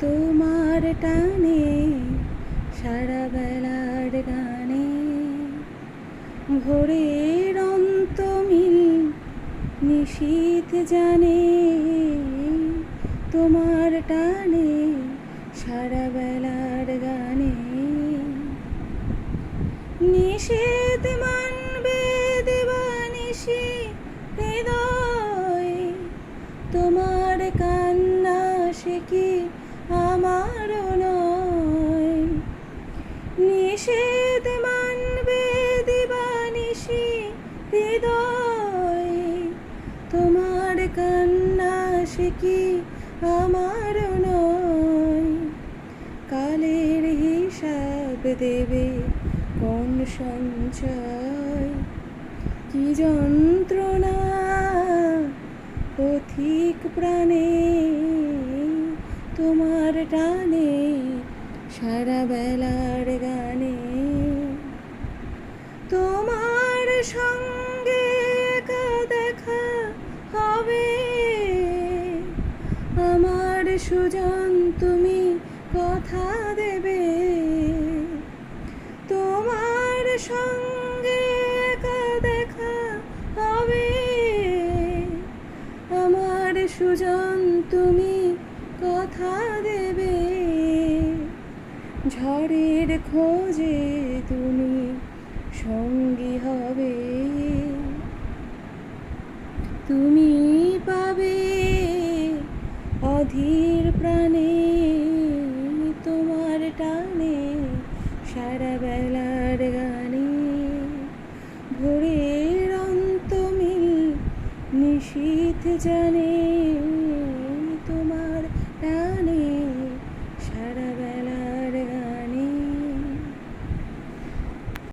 তোমার টানে সারা বেলার গানে ভোরের অন্তমিল নিশীথ জানে তোমার টানে সারা বেলার গানে নিষেধ মানবে দিবানিশি হৃদয় তোমার কান্না সে কি আমার নয় নিষেধ মানবে দিবানিশি হৃদয় তোমার কান্না সে কি আমার নয় কালের হিসাব দেবে কোন সঞ্চয় কি যন্ত্রণা পথিক প্রাণে তোমার টানে সারা বেলার গানে তোমার সঙ্গে একা দেখা হবে আমার সুজন তুমি কথা দেবে তোমার সঙ্গে একা দেখা হবে আমার সুজন তুমি কথা দেবে ঝড়ের খোঁজে তুমি সঙ্গী হবে তুমি পাবে অধীর প্রাণে তোমার টানে সারা বেলার গানে ভোরের অন্তমিল নিশীথ জানে